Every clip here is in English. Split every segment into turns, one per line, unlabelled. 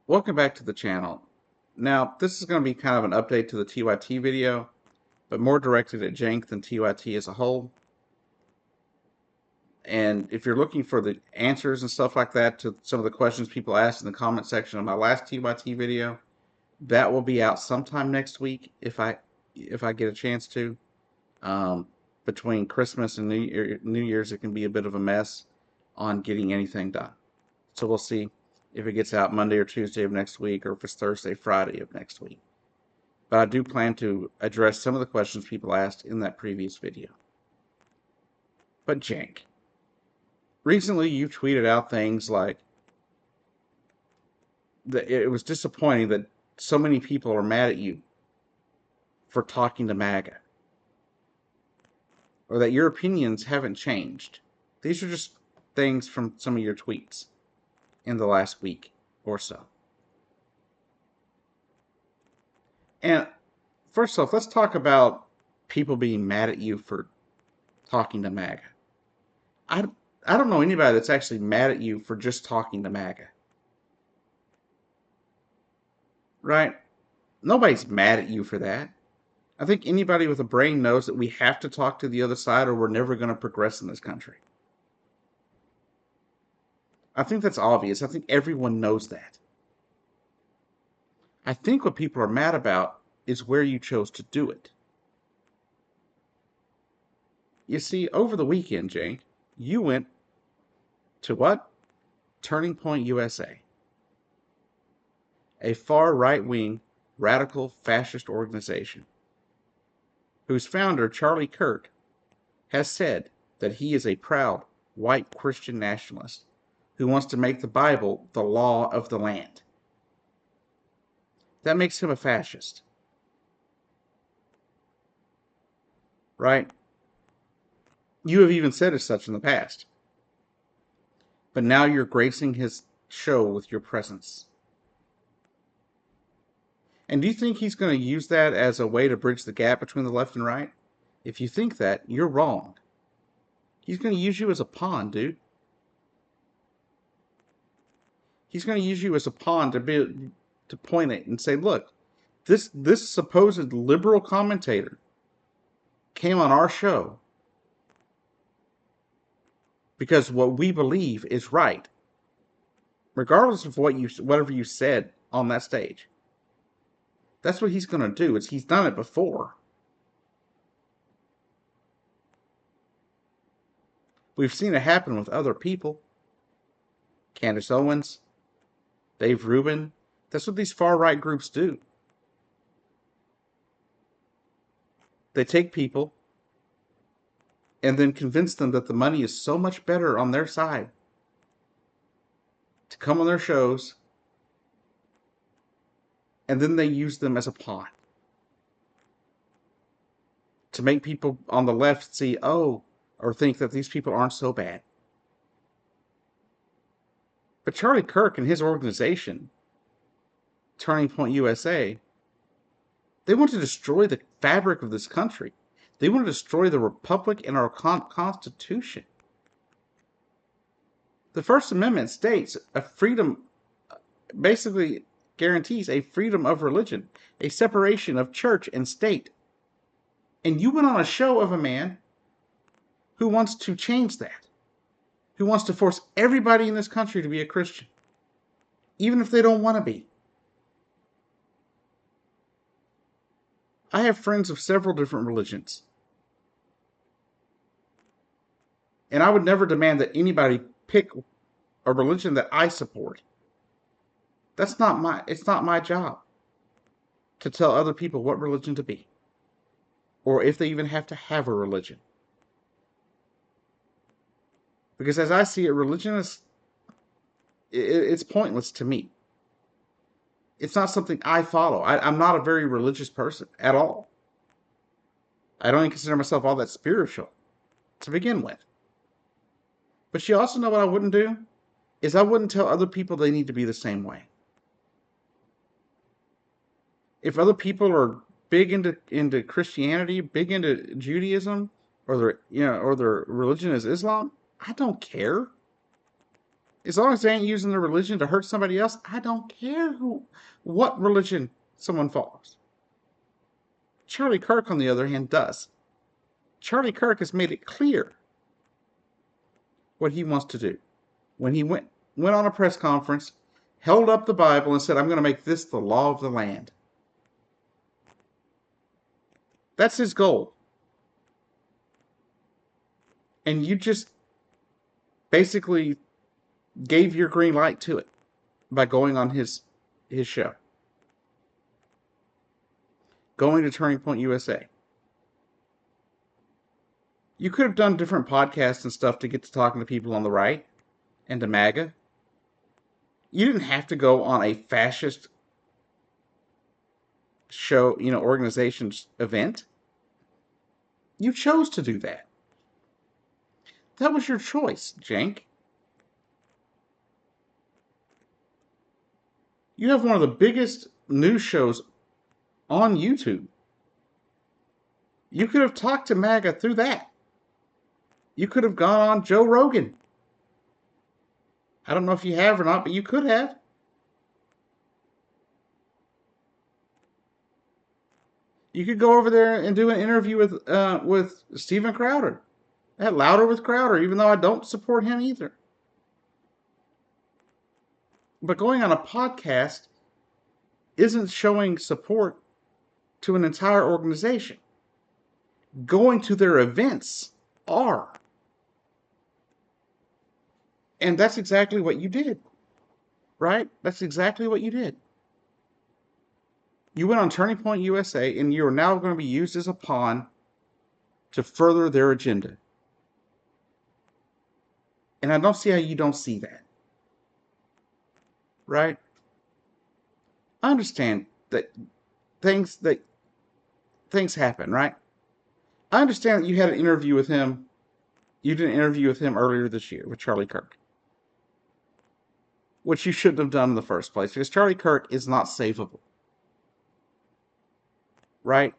Welcome back to the channel. Now, this is going to be kind of an update to the TYT video, but more directed at Cenk than TYT as a whole. And if you're looking for the answers and stuff like that to some of the questions people asked in the comment section of my last TYT video, that will be out sometime next week if I get a chance to. Between Christmas and New Year's, it can be a bit of a mess on getting anything done. So we'll see if it gets out Monday or Tuesday of next week, or if it's Thursday, Friday of next week. But I do plan to address some of the questions people asked in that previous video. But Cenk, recently you tweeted out things like that it was disappointing that so many people are mad at you for talking to MAGA, or that your opinions haven't changed. These are just things from some of your tweets in the last week or so. And first off, let's talk about people being mad at you for talking to MAGA. I don't know anybody that's actually mad at you for just talking to MAGA. Right? Nobody's mad at you for that. I think anybody with a brain knows that we have to talk to the other side or we're never going to progress in this country. I think that's obvious. I think everyone knows that. I think what people are mad about is where you chose to do it. You see, over the weekend, Cenk, you went to what? Turning Point USA, a far right-wing, radical fascist organization whose founder, Charlie Kirk, has said that he is a proud white Christian nationalist who wants to make the Bible the law of the land. That makes him a fascist. Right? You have even said as such in the past. But now you're gracing his show with your presence. And do you think he's going to use that as a way to bridge the gap between the left and right? If you think that, you're wrong. He's going to use you as a pawn, dude. He's going to use you as a pawn to point it and say, look, this supposed liberal commentator came on our show because what we believe is right, regardless of whatever you said on that stage. That's what he's going to do. He's done it before. We've seen it happen with other people. Candace Owens, Dave Rubin. That's what these far-right groups do. They take people and then convince them that the money is so much better on their side to come on their shows, and then they use them as a pawn to make people on the left see, oh, or think that these people aren't so bad. But Charlie Kirk and his organization, Turning Point USA, they want to destroy the fabric of this country. They want to destroy the Republic and our Constitution. The First Amendment states a freedom, basically guarantees a freedom of religion, a separation of church and state. And you went on a show of a man who wants to change that, who wants to force everybody in this country to be a Christian, even if they don't want to be. I have friends of several different religions, and I would never demand that anybody pick a religion that I support. It's not my job to tell other people what religion to be, or if they even have to have a religion. Because as I see it, religion it's pointless to me. It's not something I follow. I'm not a very religious person at all. I don't even consider myself all that spiritual to begin with. But you also know what I wouldn't do? Is I wouldn't tell other people they need to be the same way. If other people are big into Christianity, big into Judaism, or their religion is Islam, I don't care. As long as they ain't using their religion to hurt somebody else, I don't care what religion someone follows. Charlie Kirk, on the other hand, does. Charlie Kirk has made it clear what he wants to do. When he went on a press conference, held up the Bible and said, I'm going to make this the law of the land. That's his goal. And you just basically gave your green light to it by going on his show. Going to Turning Point USA. You could have done different podcasts and stuff to get to talking to people on the right and to MAGA. You didn't have to go on a fascist show, organization's event. You chose to do that. That was your choice, Cenk. You have one of the biggest news shows on YouTube. You could have talked to MAGA through that. You could have gone on Joe Rogan. I don't know if you have or not, but you could have. You could go over there and do an interview with Steven Crowder. At Louder with Crowder, even though I don't support him either. But going on a podcast isn't showing support to an entire organization. Going to their events are. And that's exactly what you did. Right? That's exactly what you did. You went on Turning Point USA, and you are now going to be used as a pawn to further their agenda. And I don't see how you don't see that. Right? I understand that things happen, right? I understand that you had an interview with him. You did an interview with him earlier this year with Charlie Kirk, which you shouldn't have done in the first place because Charlie Kirk is not savable, right?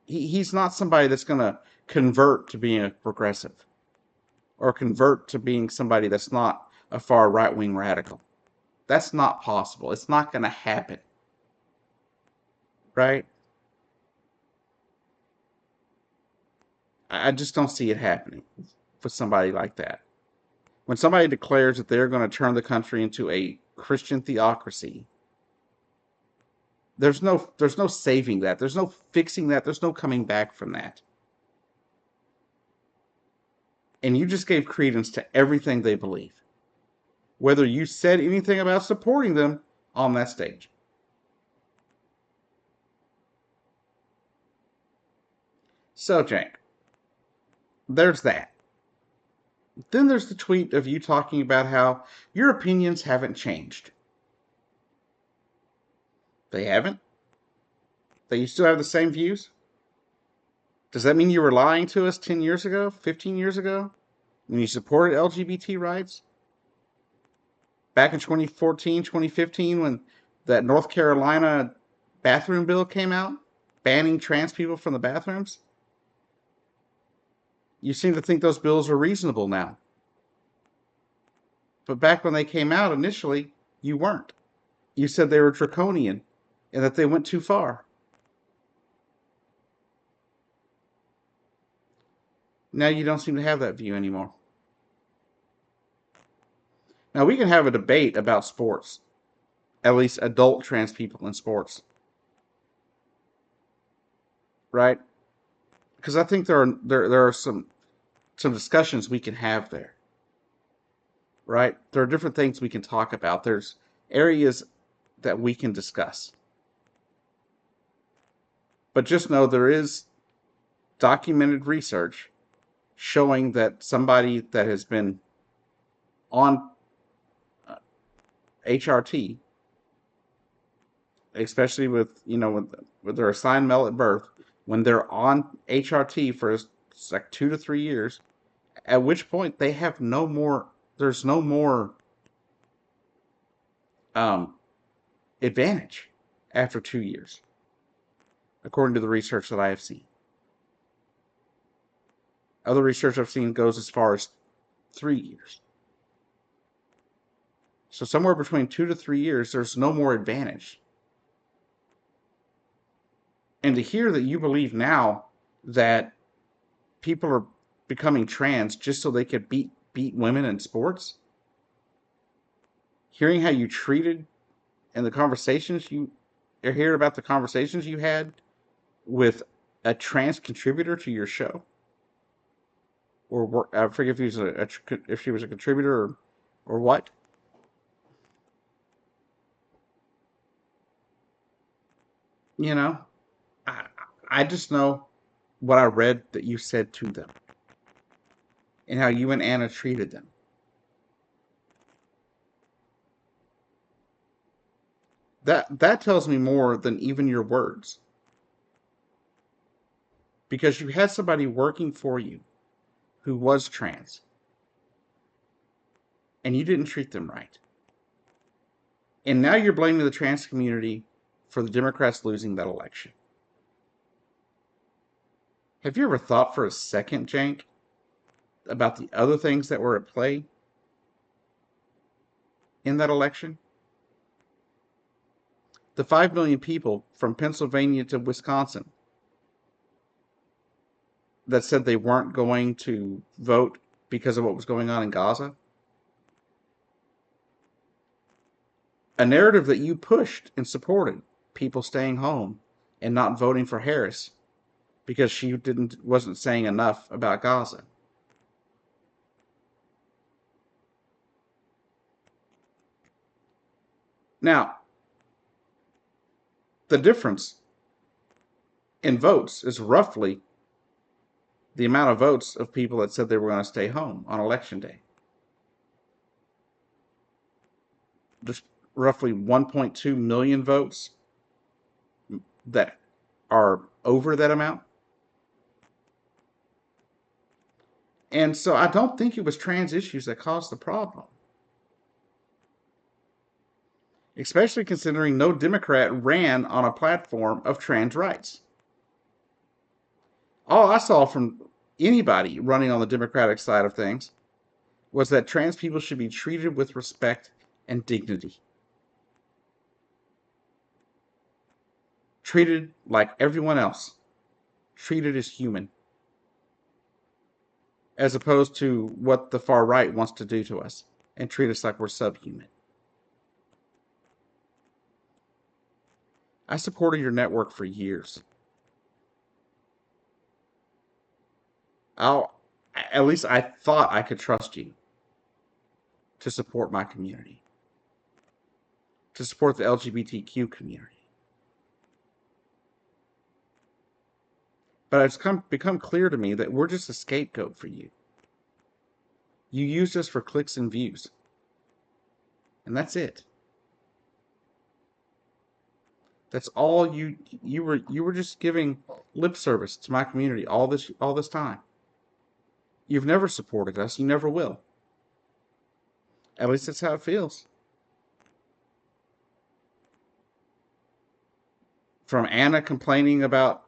He's not somebody that's going to convert to being a progressive or convert to being somebody that's not a far right-wing radical. That's not possible. It's not going to happen, right? I just don't see it happening for somebody like that. When somebody declares that they're going to turn the country into a Christian theocracy, there's no saving that. There's no fixing that. There's no coming back from that. And you just gave credence to everything they believe, whether you said anything about supporting them on that stage. So, Cenk, there's that. Then there's the tweet of you talking about how your opinions haven't changed. They haven't? That you still have the same views? Does that mean you were lying to us 10 years ago, 15 years ago, when you supported LGBT rights? Back in 2014, 2015, when that North Carolina bathroom bill came out, banning trans people from the bathrooms? You seem to think those bills are reasonable now. But back when they came out initially, you weren't. You said they were draconian and that they went too far. Now you don't seem to have that view anymore. Now we can have a debate about sports, at least adult trans people in sports, right? Because I think there are some discussions we can have there, right? There are different things we can talk about. There's areas that we can discuss. But just know there is documented research showing that somebody that has been on HRT, especially with their assigned male at birth, when they're on HRT for like 2 to 3 years, at which point they have no more. There's no more advantage after 2 years, according to the research that I have seen. Other research I've seen goes as far as 3 years. So somewhere between 2 to 3 years, there's no more advantage. And to hear that you believe now that people are becoming trans just so they could beat women in sports, hearing how you treated and the conversations you are hearing about the conversations you had with a trans contributor to your show, or I forget if he was if she was a contributor or what. You know, I I just know what I read that you said to them and how you and Anna treated them. That tells me more than even your words, because you had somebody working for you who was trans and you didn't treat them right. And now you're blaming the trans community for the Democrats losing that election. Have you ever thought for a second, Jank, about the other things that were at play in that election? The 5 million people from Pennsylvania to Wisconsin that said they weren't going to vote because of what was going on in Gaza? A narrative that you pushed and supported, people staying home and not voting for Harris because she wasn't saying enough about Gaza. Now, the difference in votes is roughly the amount of votes of people that said they were going to stay home on election day. Just roughly 1.2 million votes that are over that amount. And so I don't think it was trans issues that caused the problem. Especially considering no Democrat ran on a platform of trans rights. All I saw from anybody running on the Democratic side of things was that trans people should be treated with respect and dignity. Treated like everyone else. Treated as human. As opposed to what the far right wants to do to us and treat us like we're subhuman. I supported your network for years. At least I thought I could trust you to support my community, to support the LGBTQ community. But it's become clear to me that we're just a scapegoat for you. You used us for clicks and views. And that's it. That's all you were just giving lip service to my community all this time. You've never supported us, you never will. At least that's how it feels. From Anna complaining about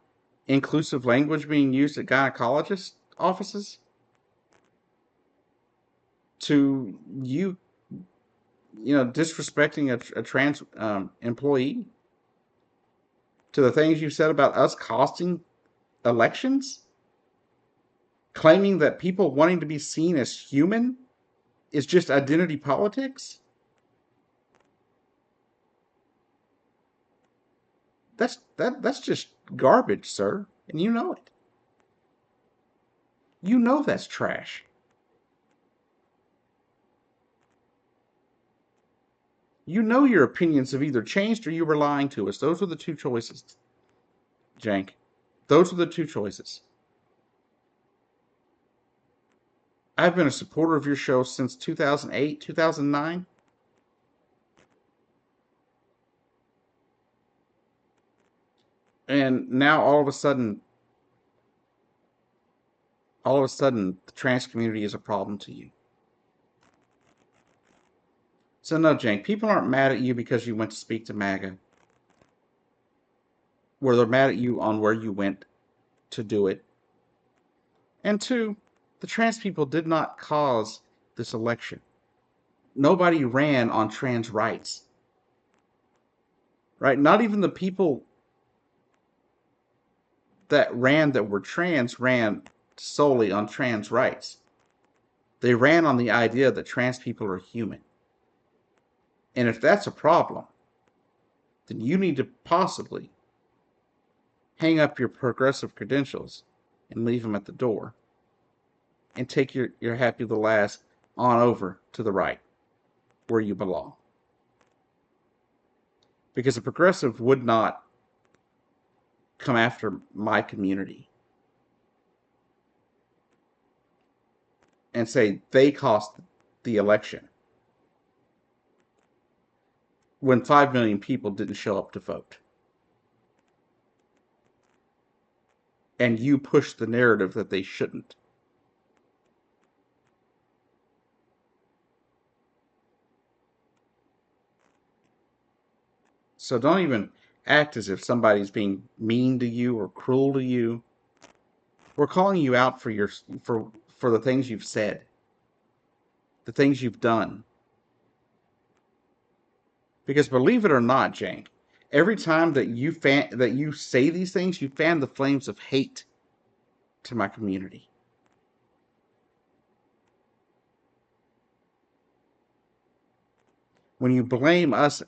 inclusive language being used at gynecologist offices to you disrespecting a trans employee, to the things you said about us costing elections, claiming that people wanting to be seen as human is just identity politics. That's just garbage, sir, and you know it. You know that's trash. You know your opinions have either changed or you were lying to us. Those were the two choices, Jank. Those were the two choices. I've been a supporter of your show since 2008, 2009. And now all of a sudden, the trans community is a problem to you. So no, Jank, people aren't mad at you because you went to speak to MAGA. Where they're mad at you on where you went to do it. And two, the trans people did not cause this election. nobody ran on trans rights, right? Not even the people that were trans ran solely on trans rights. They ran on the idea that trans people are human. And if that's a problem, then you need to possibly hang up your progressive credentials and leave them at the door and take your happy little ass on over to the right where you belong. Because a progressive would not come after my community and say they cost the election when 5 million people didn't show up to vote. And you push the narrative that they shouldn't. So don't even act as if somebody's being mean to you or cruel to you. We're calling you out for the things you've said, the things you've done. Because believe it or not, Cenk, every time that you say these things, you fan the flames of hate to my community. When you blame us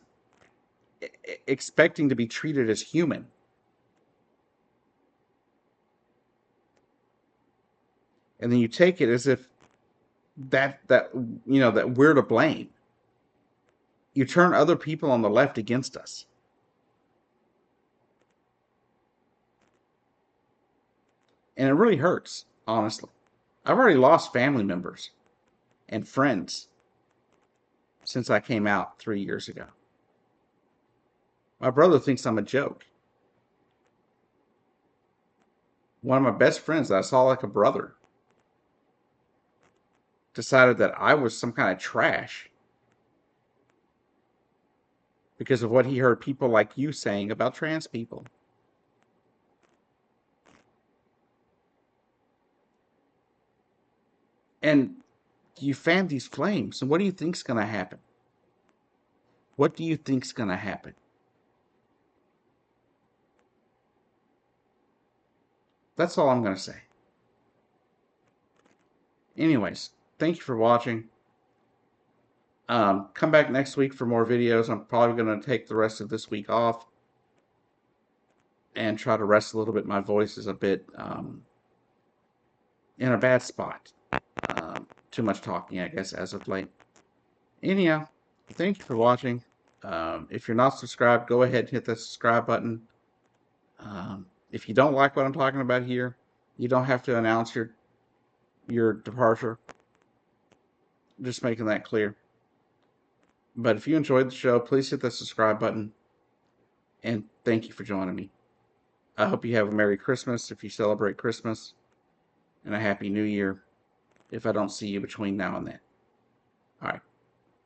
expecting to be treated as human, and then you take it as if that we're to blame. You turn other people on the left against us. And it really hurts, honestly. I've already lost family members and friends since I came out 3 years ago. My brother thinks I'm a joke. One of my best friends that I saw like a brother decided that I was some kind of trash because of what he heard people like you saying about trans people. And you fan these flames, and what do you think's going to happen? What do you think's going to happen? That's all I'm going to say. Anyways, thank you for watching. Come back next week for more videos. I'm probably going to take the rest of this week off and try to rest a little bit. My voice is a bit in a bad spot. Too much talking, I guess, as of late. Anyhow, thank you for watching. If you're not subscribed, go ahead and hit the subscribe button. If you don't like what I'm talking about here, you don't have to announce your departure. Just making that clear. But if you enjoyed the show, please hit the subscribe button. And thank you for joining me. I hope you have a Merry Christmas if you celebrate Christmas, and a Happy New Year if I don't see you between now and then. All right.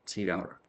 See you down the road.